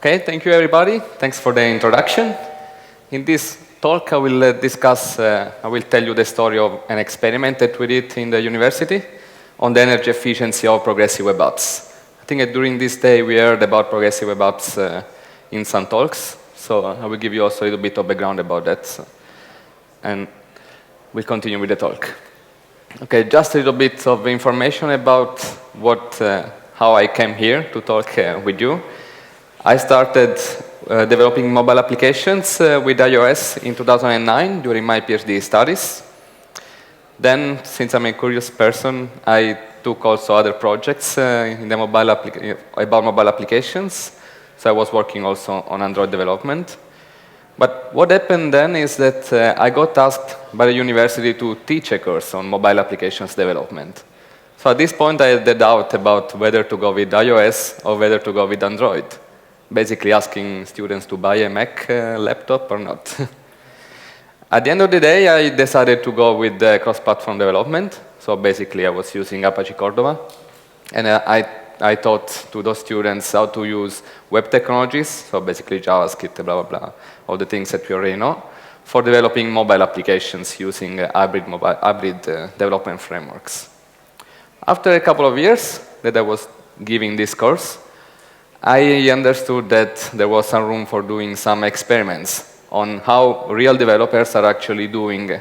Okay, thank you everybody. Thanks for the introduction. In this talk, I will I will tell you the story of an experiment that we did in the university on the energy efficiency of progressive web apps. I think that during this day we heard about progressive web apps in some talks, so I will give you also a little bit of background about that. And we'll continue with the talk. Okay, just a little bit of information about how I came here to talk with you. I started developing mobile applications with iOS in 2009 during my PhD studies. Then, since I'm a curious person, I took also other projects in the about mobile applications. So I was working also on Android development. But what happened then is that I got asked by the university to teach a course on mobile applications development. So at this point, I had the doubt about whether to go with iOS or whether to go with Android. Basically asking students to buy a Mac laptop or not. At the end of the day, I decided to go with the cross-platform development. So basically, I was using Apache Cordova. And I taught to those students how to use web technologies, so basically JavaScript, blah, blah, blah, all the things that we already know, for developing mobile applications using hybrid development frameworks. After a couple of years that I was giving this course, I understood that there was some room for doing some experiments on how real developers are actually doing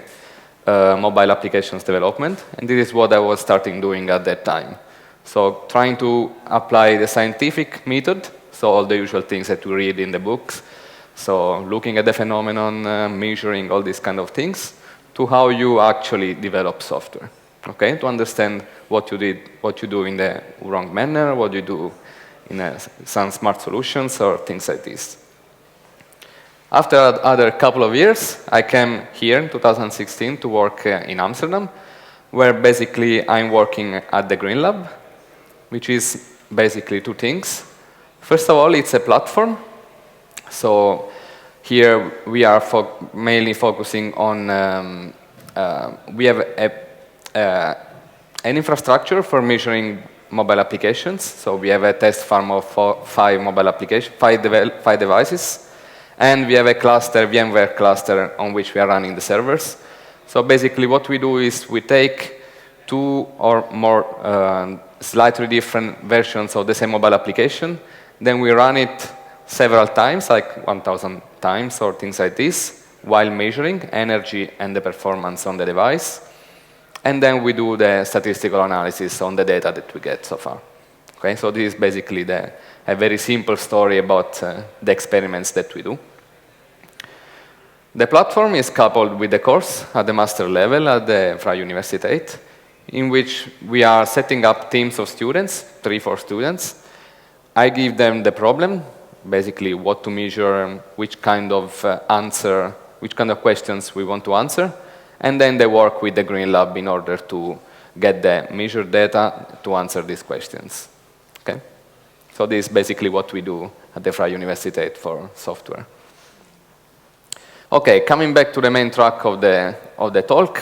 mobile applications development, and this is what I was starting doing at that time. So trying to apply the scientific method, so all the usual things that we read in the books, so looking at the phenomenon, measuring all these kind of things, to how you actually develop software, okay? To understand what you do in the wrong manner, what you do in some smart solutions or things like this. After another couple of years, I came here in 2016 to work in Amsterdam, where basically I'm working at the Green Lab, which is basically two things. First of all, it's a platform. So here we are mainly focusing on, we have an infrastructure for measuring mobile applications. So we have a test farm of five devices. And we have a cluster, VMware cluster, on which we are running the servers. So basically what we do is we take two or more slightly different versions of the same mobile application. Then we run it several times, like 1,000 times or things like this, while measuring energy and the performance on the device. And then we do the statistical analysis on the data that we get so far. Okay, so this is basically a very simple story about the experiments that we do. The platform is coupled with the course at the master level at the Vrije Universiteit, in which we are setting up teams of students, 3-4 students. I give them the problem, basically what to measure, which kind of questions we want to answer, and then they work with the Green Lab in order to get the measured data to answer these questions. Okay? So this is basically what we do at the Vrije Universiteit for software. Okay, coming back to the main track of the talk.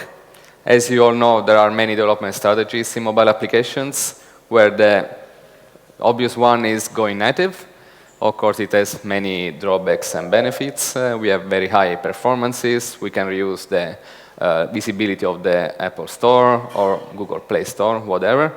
As you all know, there are many development strategies in mobile applications, where the obvious one is going native. Of course, it has many drawbacks and benefits. We have very high performances. We can reuse the visibility of the Apple Store or Google Play Store, whatever.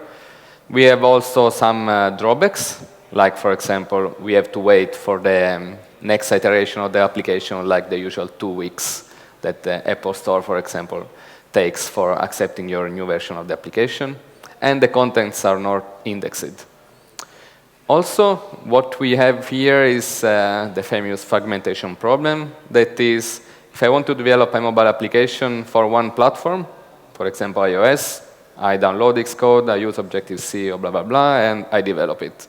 We have also some drawbacks, like, for example, we have to wait for the next iteration of the application, like the usual 2 weeks that the Apple Store, for example, takes for accepting your new version of the application. And the contents are not indexed. Also, what we have here is the famous fragmentation problem. That is, if I want to develop a mobile application for one platform, for example, iOS, I download Xcode, I use Objective-C or blah, blah, blah, and I develop it.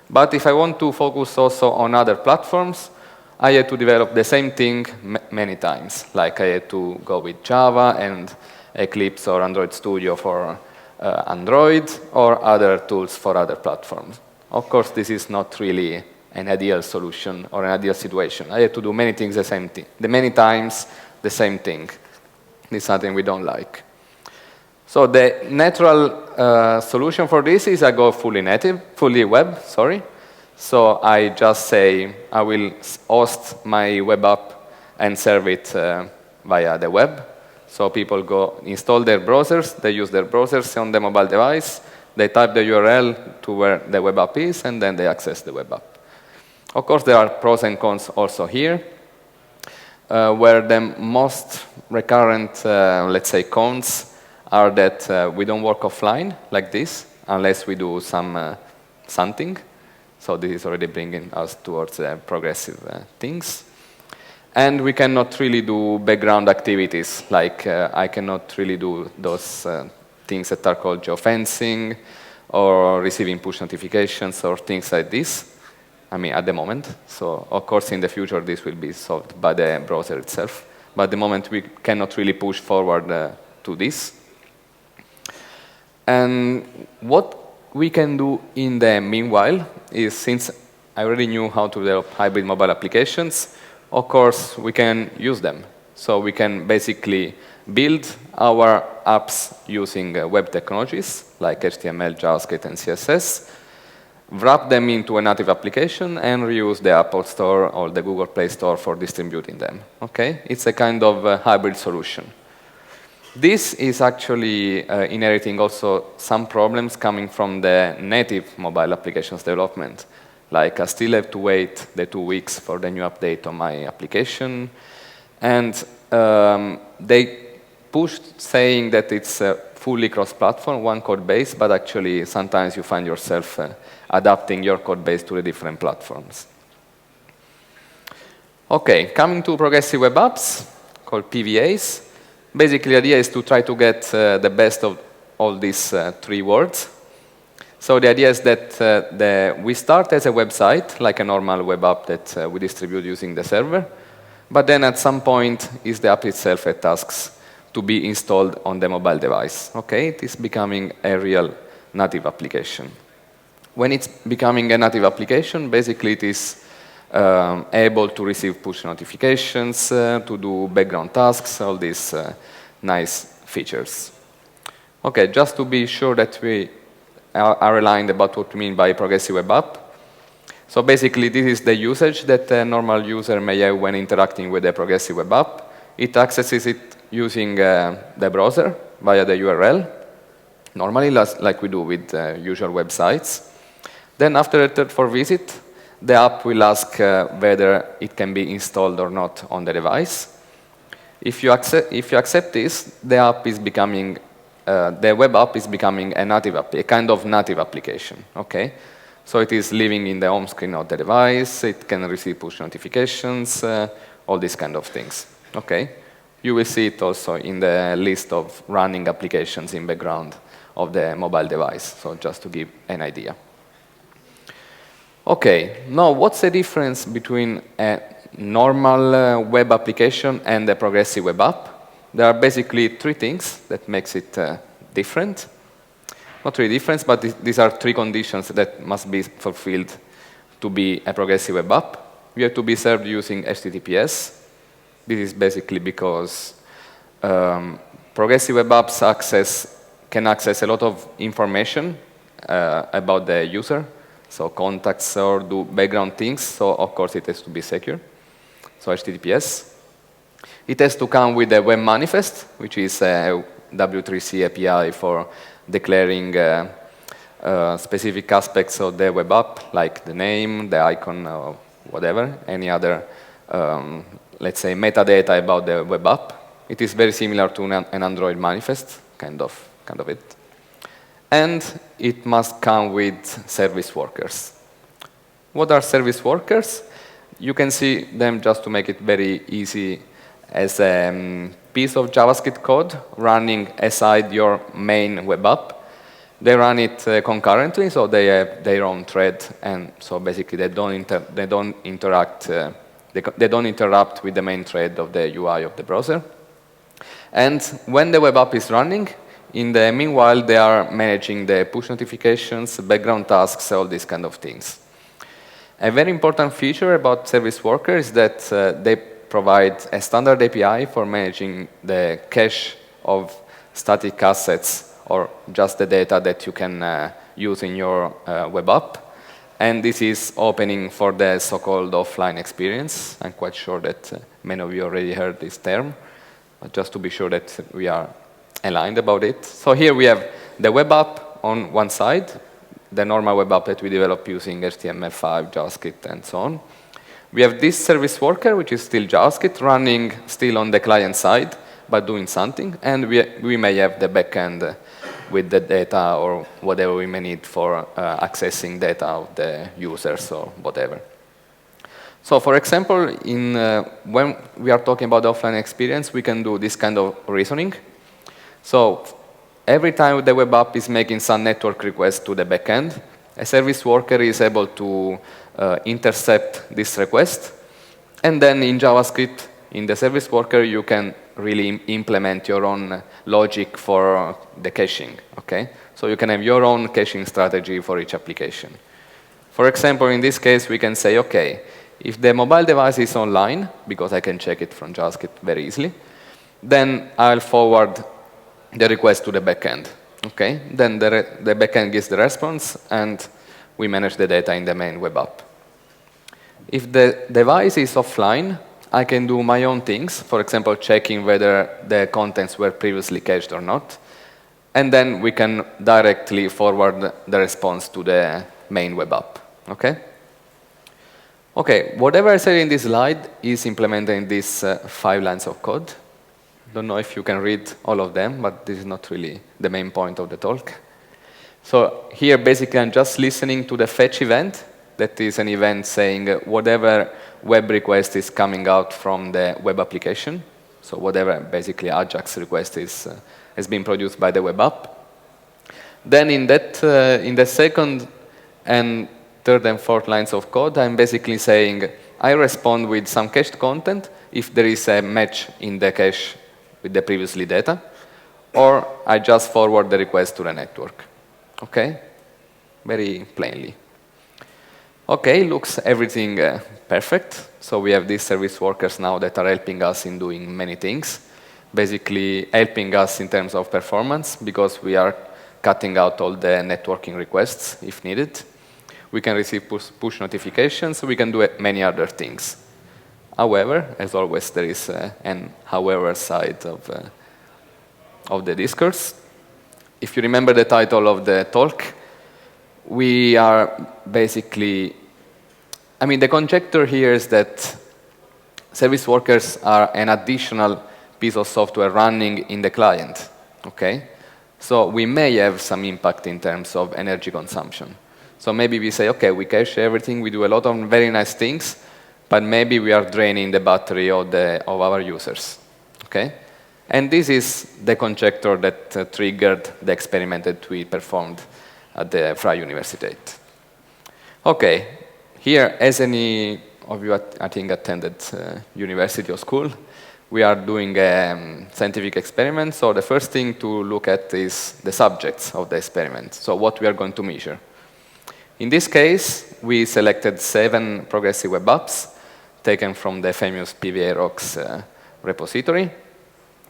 But if I want to focus also on other platforms, I had to develop the same thing many times. Like I had to go with Java and Eclipse or Android Studio for Android or other tools for other platforms. Of course, this is not really an ideal solution or an ideal situation. I had to do many things many times the same thing. This is something we don't like. So the natural solution for this is I go fully web, So I just say I will host my web app and serve it via the web. So people go install their browsers, they use their browsers on the mobile device, they type the URL to where the web app is, and then they access the web app. Of course, there are pros and cons also here, where the most recurrent, let's say, cons are that we don't work offline like this unless we do something. So this is already bringing us towards progressive things. And we cannot really do background activities, like I cannot really do those things that are called geofencing or receiving push notifications or things like this. I mean, at the moment. So, of course, in the future, this will be solved by the browser itself. But at the moment, we cannot really push forward to this. And what we can do in the meanwhile is, since I already knew how to develop hybrid mobile applications, of course, we can use them. So we can basically build our apps using web technologies, like HTML, JavaScript, and CSS, wrap them into a native application, and reuse the Apple Store or the Google Play Store for distributing them. Okay? It's a kind of hybrid solution. This is actually inheriting also some problems coming from the native mobile applications development. Like, I still have to wait the 2 weeks for the new update on my application. And they pushed saying that it's fully cross-platform, one code base, but actually sometimes you find yourself adapting your code base to the different platforms. Okay, coming to progressive web apps, called PWAs. Basically, the idea is to try to get the best of all these 3 words. So the idea is that we start as a website, like a normal web app that we distribute using the server. But then at some point, is the app itself that asks to be installed on the mobile device. Okay, it is becoming a real native application. When it's becoming a native application, basically it is able to receive push notifications, to do background tasks, all these nice features. Okay, just to be sure that we are aligned about what we mean by progressive web app. So basically, this is the usage that a normal user may have when interacting with a progressive web app. It accesses it using the browser via the URL, normally like we do with usual websites. Then after a third for visit, the app will ask whether it can be installed or not on the device. If you accept this, the app is becoming the web app is becoming a kind of native application. Okay, so it is living in the home screen of the device. It can receive push notifications, all these kind of things. Okay, you will see it also in the list of running applications in background of the mobile device. So just to give an idea. Okay, now what's the difference between a normal web application and a progressive web app? There are basically 3 things that makes it different. Not really different, but these are 3 conditions that must be fulfilled to be a progressive web app. You have to be served using HTTPS. This is basically because progressive web apps can access a lot of information about the user, so contacts or do background things, so of course it has to be secure. So HTTPS. It has to come with a web manifest, which is a W3C API for declaring specific aspects of the web app, like the name, the icon, or whatever, any other, let's say, metadata about the web app. It is very similar to an Android manifest, kind of it. And it must come with service workers. What are service workers? You can see them, just to make it very easy, as a piece of JavaScript code running aside your main web app. They run it concurrently, so they have their own thread, and so basically they don't interrupt with the main thread of the UI of the browser. And when the web app is running, in the meanwhile, they are managing the push notifications, background tasks, all these kind of things. A very important feature about service workers is that they provide a standard API for managing the cache of static assets or just the data that you can use in your web app. And this is opening for the so-called offline experience. I'm quite sure that many of you already heard this term, but just to be sure that we are aligned about it. So here we have the web app on one side, the normal web app that we develop using HTML5, JavaScript, and so on. We have this service worker, which is still JavaScript, running still on the client side, but doing something. And we may have the backend with the data or whatever we may need for accessing data of the users or whatever. So for example, when we are talking about the offline experience, we can do this kind of reasoning. So every time the web app is making some network request to the backend, a service worker is able to intercept this request. And then in JavaScript, in the service worker, you can really implement your own logic for the caching, okay? So you can have your own caching strategy for each application. For example, in this case, we can say, okay, if the mobile device is online, because I can check it from JavaScript very easily, then I'll forward the request to the backend, okay? Then the backend gives the response, and we manage the data in the main web app. If the device is offline, I can do my own things, for example, checking whether the contents were previously cached or not. And then we can directly forward the response to the main web app, okay? Okay, whatever I said in this slide is implemented in these 5 lines of code. Don't know if you can read all of them, but this is not really the main point of the talk. So here, basically, I'm just listening to the fetch event. That is an event saying whatever web request is coming out from the web application. So whatever, basically, Ajax request has been produced by the web app. Then in the second and third and fourth lines of code, I'm basically saying I respond with some cached content if there is a match in the cache with the previously data, or I just forward the request to the network. Okay? Very plainly. Okay, looks everything perfect. So we have these service workers now that are helping us in doing many things. Basically helping us in terms of performance because we are cutting out all the networking requests if needed. We can receive push notifications. We can do many other things. However, as always, there is an however side of the discourse. If you remember the title of the talk, we are basically, I mean, the conjecture here is that service workers are an additional piece of software running in the client, okay? So we may have some impact in terms of energy consumption. So maybe we say, okay, we cache everything, we do a lot of very nice things, but maybe we are draining the battery of our users, okay? And this is the conjecture that triggered the experiment that we performed at the Vrije Universiteit. Okay, here, as any of you, I think, attended university or school, we are doing a scientific experiment. So the first thing to look at is the subjects of the experiment, so what we are going to measure. In this case, we selected 7 progressive web apps taken from the famous PWA rocks repository.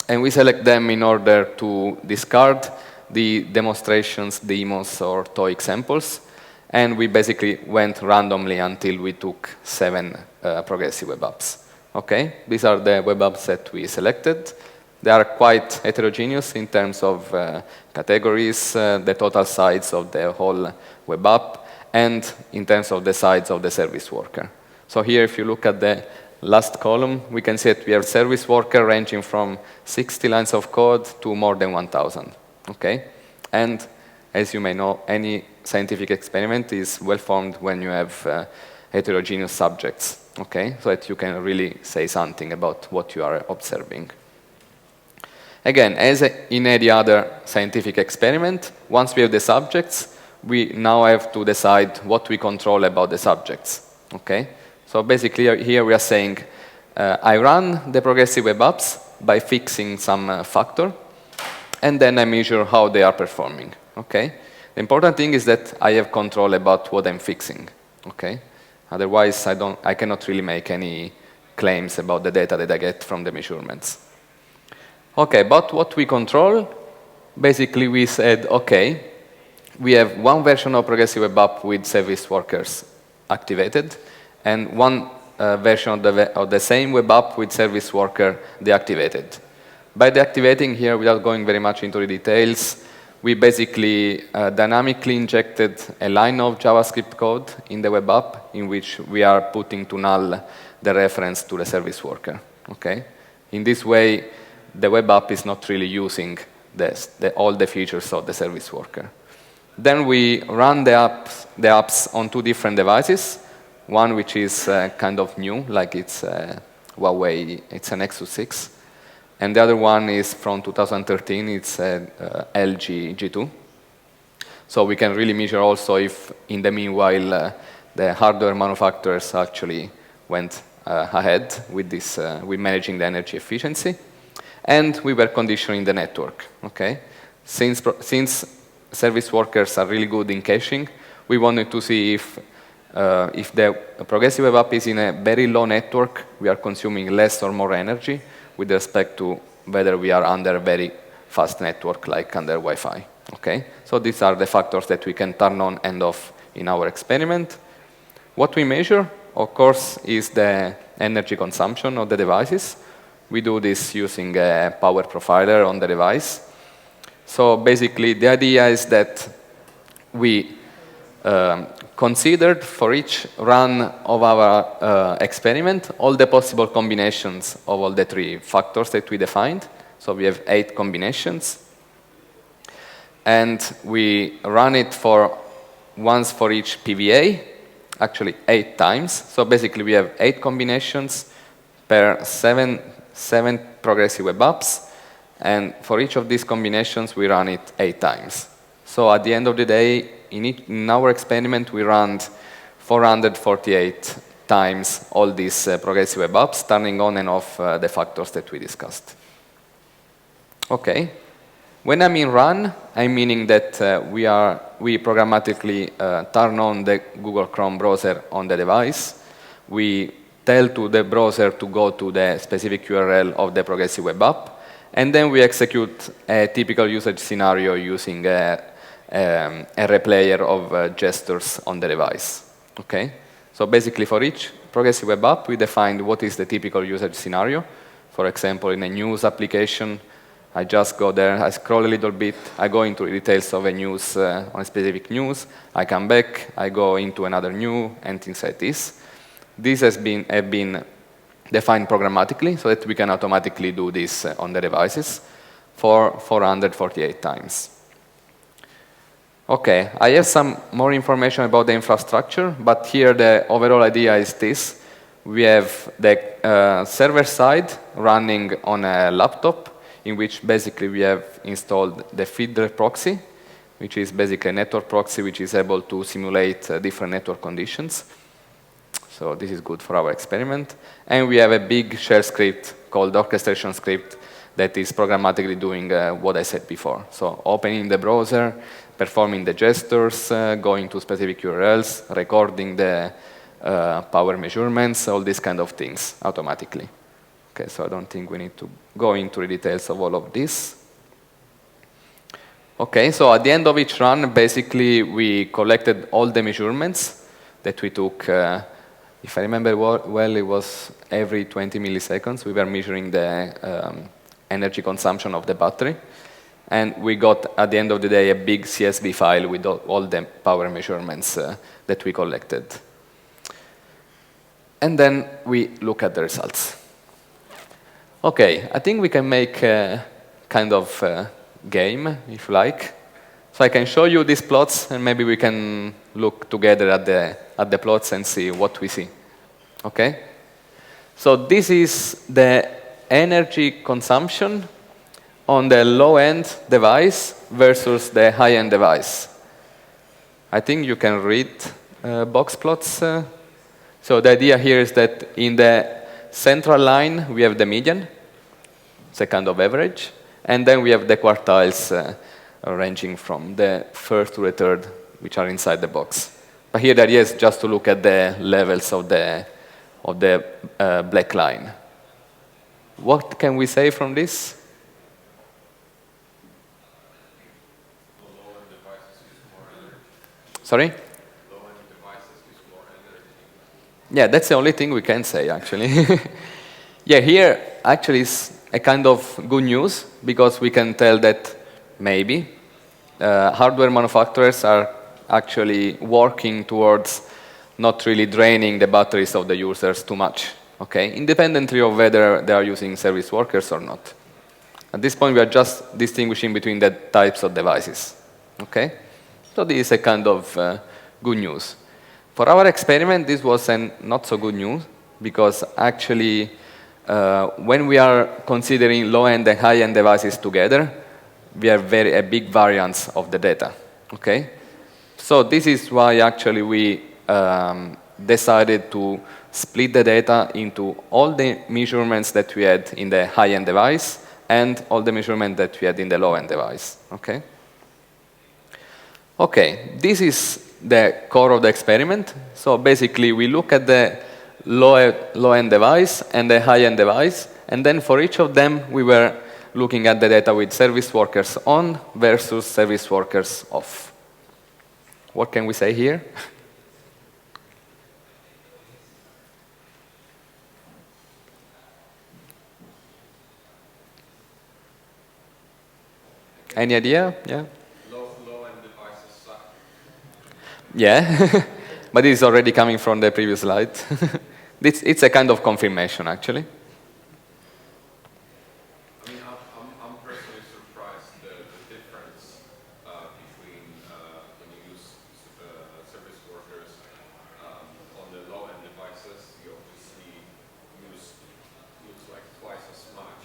And we select them in order to discard the demonstrations, demos, or toy examples. And we basically went randomly until we took 7 progressive web apps. Okay, these are the web apps that we selected. They are quite heterogeneous in terms of categories, the total size of the whole web app, and in terms of the size of the service worker. So here, if you look at the last column, we can see that we have service worker ranging from 60 lines of code to more than 1,000. Okay? And as you may know, any scientific experiment is well-formed when you have heterogeneous subjects. Okay? So that you can really say something about what you are observing. Again, as in any other scientific experiment, once we have the subjects, we now have to decide what we control about the subjects. Okay? So basically, here we are saying, I run the progressive web apps by fixing some factor, and then I measure how they are performing. Okay? The important thing is that I have control about what I'm fixing. Okay? Otherwise, I cannot really make any claims about the data that I get from the measurements. Okay, about what we control, basically we said, okay, we have one version of progressive web app with service workers activated, and one version of the same web app with service worker deactivated. By deactivating here, without going very much into the details, we basically dynamically injected a line of JavaScript code in the web app in which we are putting to null the reference to the service worker. Okay? In this way, the web app is not really using all the features of the service worker. Then we run the apps on two different devices, one which is kind of new, like it's Huawei, it's an Nexus 6, and the other one is from 2013, it's LG G2. So we can really measure also if, in the meanwhile, the hardware manufacturers actually went ahead with this, with managing the energy efficiency. And we were conditioning the network. Okay? Since service workers are really good in caching, we wanted to see if the progressive web app is in a very low network, we are consuming less or more energy with respect to whether we are under a very fast network, like under Wi-Fi. Okay? So these are the factors that we can turn on and off in our experiment. What we measure, of course, is the energy consumption of the devices. We do this using a power profiler on the device. So basically, the idea is that we considered for each run of our experiment all the possible combinations of all the three factors that we defined. So we have 8 combinations. And we run it once for each PWA, actually 8 times. So basically, we have 8 combinations per 7 progressive web apps. And for each of these combinations, we run it 8 times. So at the end of the day, in our experiment, we ran 448 times all these progressive web apps, turning on and off the factors that we discussed. Okay. When I mean run, I'm meaning that we programmatically turn on the Google Chrome browser on the device. We tell to the browser to go to the specific URL of the progressive web app, and then we execute a typical usage scenario using a replayer of gestures on the device. Okay? So basically, for each progressive web app, we defined what is the typical usage scenario. For example, in a news application, I just go there, I scroll a little bit, I go into the details of a news, on a specific news, I come back, I go into another new, and things like this. These have been defined programmatically so that we can automatically do this on the devices for 448 times. Okay, I have some more information about the infrastructure, but here the overall idea is this. We have the server side running on a laptop, in which basically we have installed the feeder proxy, which is basically a network proxy which is able to simulate different network conditions. So this is good for our experiment. And we have a big shell script called orchestration script that is programmatically doing what I said before. So opening the browser, performing the gestures, going to specific URLs, recording the power measurements, all these kind of things automatically. Okay, so I don't think we need to go into the details of all of this. Okay, so at the end of each run, basically, we collected all the measurements that we took. If I remember well, it was every 20 milliseconds. We were measuring the energy consumption of the battery. And we got, at the end of the day, a big CSV file with all the power measurements that we collected. And then we look at the results. Okay, I think we can make a kind of game, if you like. So I can show you these plots, and maybe we can look together at the plots and see what we see. Okay? So this is the energy consumption on the low-end device versus the high-end device. I think you can read box plots. So the idea here is that in the central line, we have the median. It's a kind of average. And then we have the quartiles ranging from the first to the third, which are inside the box. But here the idea is just to look at the levels of the black line. What can we say from this? Sorry? Yeah, that's the only thing we can say, actually. Yeah, here, actually, is a kind of good news, because we can tell that maybe hardware manufacturers are actually working towards not really draining the batteries of the users too much, okay? Independently of whether they are using service workers or not. At this point, we are just distinguishing between the types of devices, okay? So this is a kind of good news. For our experiment, this was not so good news, because actually, when we are considering low-end and high-end devices together, we have a big variance of the data, okay? So this is why actually we decided to split the data into all the measurements that we had in the high-end device and all the measurements that we had in the low-end device, okay? Okay, this is the core of the experiment. So basically, we look at the low-end device and the high-end device, and then for each of them, we were looking at the data with service workers on versus service workers off. What can we say here? Any idea? Yeah? Low-end devices suck. Yeah, but it's already coming from the previous slide. It's a kind of confirmation, actually. I mean, I'm personally surprised the difference between when you use service workers on the low-end devices. You obviously use like twice as much.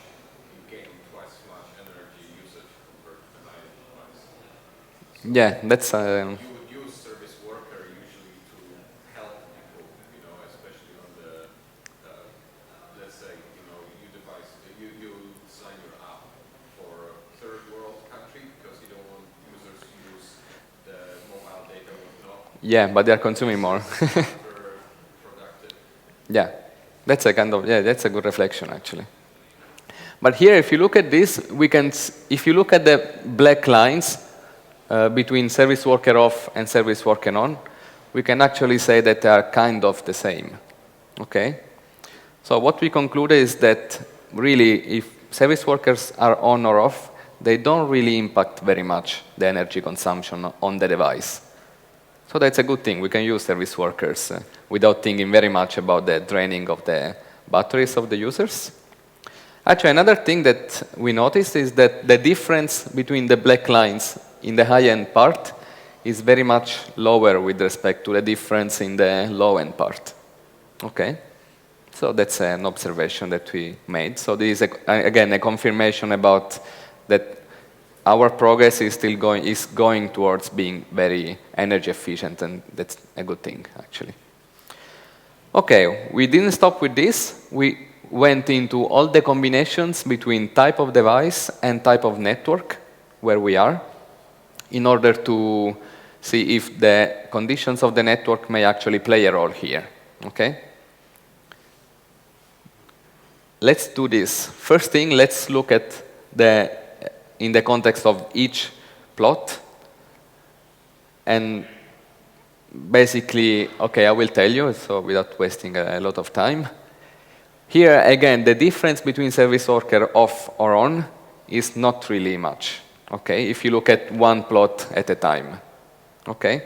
You gain twice as much energy usage compared to the high-end device. So Yeah, that's. you would use service worker usually to help people, you know, especially on the let's say, you know, you design your app for a third world country because you don't want users to use the mobile data whatnot. Yeah, but they are consuming more. Productive. Yeah, that's a kind of, yeah, that's a good reflection, actually. But here, if you look at this, we can, if you look at the black lines between service worker off and service worker on, we can actually say that they are kind of the same, okay? So what we concluded is that really, if service workers are on or off, they don't really impact very much the energy consumption on the device. So that's a good thing. We can use service workers without thinking very much about the draining of the batteries of the users. Actually, another thing that we noticed is that the difference between the black lines in the high-end part is very much lower with respect to the difference in the low-end part. Okay? So that's an observation that we made. So this is, again, a confirmation about that our progress is still going towards being very energy efficient, and that's a good thing, actually. Okay, we didn't stop with this. We went into all the combinations between type of device and type of network where we are in order to see if the conditions of the network may actually play a role here, okay? Let's do this. First thing, let's look at in the context of each plot. And basically, okay, I will tell you, so without wasting a lot of time. Here, again, the difference between service worker off or on is not really much, okay, if you look at one plot at a time, okay?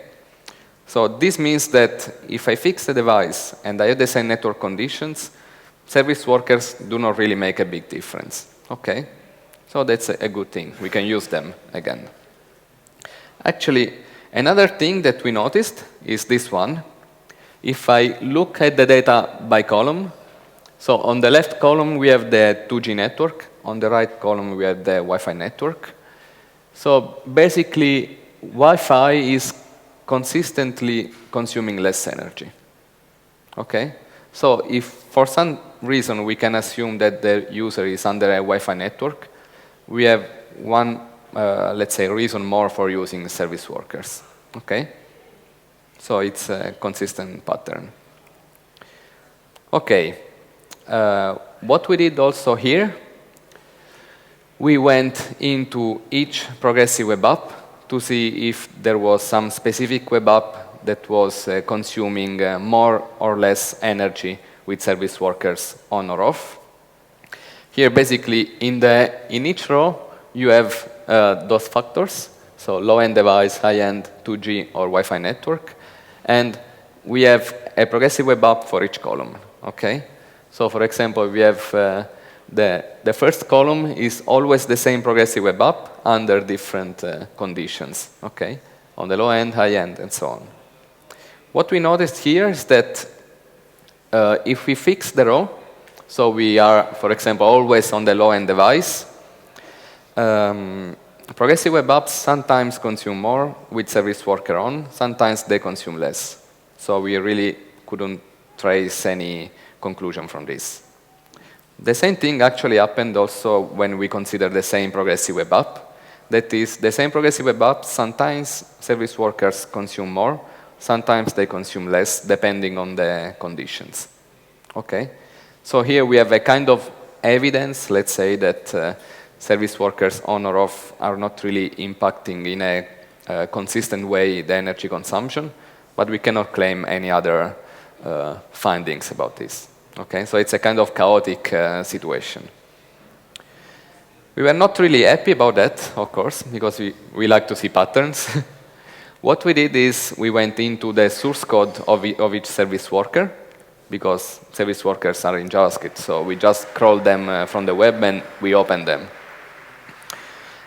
So this means that if I fix the device and I have the same network conditions, service workers do not really make a big difference, okay? So that's a good thing. We can use them again. Actually, another thing that we noticed is this one. If I look at the data by column, so on the left column, we have the 2G network. On the right column, we have the Wi-Fi network. So basically, Wi-Fi is consistently consuming less energy, okay? So if for some reason we can assume that the user is under a Wi-Fi network, we have one, let's say, reason more for using service workers, okay? So it's a consistent pattern. Okay, what we did also here, we went into each progressive web app to see if there was some specific web app that was consuming more or less energy with service workers on or off. Here, basically, in each row, you have those factors, so low-end device, high-end, 2G, or Wi-Fi network. And we have a progressive web app for each column, okay? So, for example, we have the first column is always the same progressive web app under different conditions, okay? On the low-end, high-end, and so on. What we noticed here is that if we fix the row, so we are, for example, always on the low-end device, progressive web apps sometimes consume more with service worker on, sometimes they consume less. So we really couldn't trace any conclusion from this. The same thing actually happened also when we consider the same progressive web app. That is, the same progressive web app, sometimes service workers consume more, sometimes they consume less, depending on the conditions. Okay? So here we have a kind of evidence, let's say, that service workers on or off are not really impacting in a consistent way the energy consumption, but we cannot claim any other findings about this. Okay, so it's a kind of chaotic situation. We were not really happy about that, of course, because we like to see patterns. What we did is we went into the source code of each service worker, because service workers are in JavaScript, so we just crawl them from the web and we open them.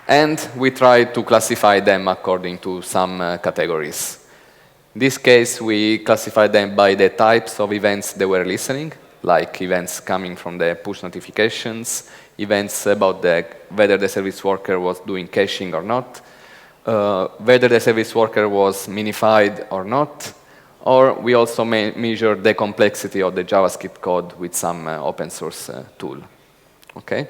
And we try to classify them according to some categories. In this case, we classify them by the types of events they were listening, like events coming from the push notifications, events about whether the service worker was doing caching or not, whether the service worker was minified or not, or we also measure the complexity of the JavaScript code with some open source tool. Okay?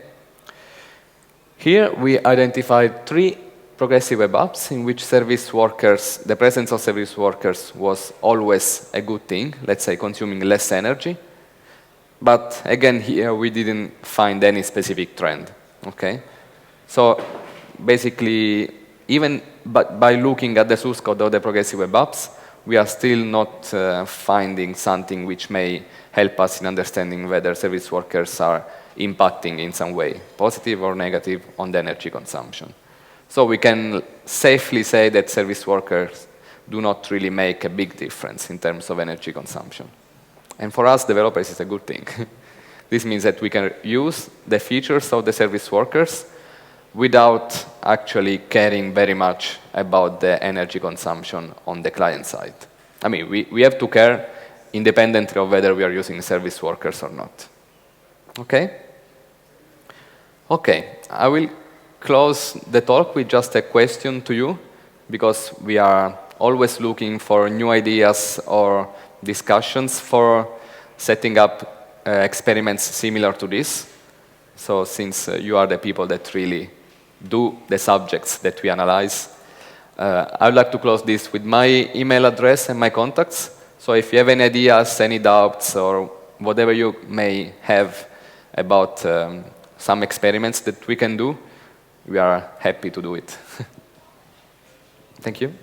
Here we identified 3 progressive web apps in which service workers, the presence of service workers was always a good thing, let's say consuming less energy. But again, here we didn't find any specific trend. Okay? So basically, even by looking at the source code of the progressive web apps, we are still not finding something which may help us in understanding whether service workers are impacting in some way, positive or negative, on the energy consumption. So we can safely say that service workers do not really make a big difference in terms of energy consumption. And for us, developers, it's a good thing. This means that we can use the features of the service workers without actually caring very much about the energy consumption on the client side. I mean, we have to care independently of whether we are using service workers or not. Okay? Okay, I will close the talk with just a question to you, because we are always looking for new ideas or discussions for setting up experiments similar to this. So since you are the people that really do the subjects that we analyze, I would like to close this with my email address and my contacts. So if you have any ideas, any doubts, or whatever you may have about some experiments that we can do, we are happy to do it. Thank you.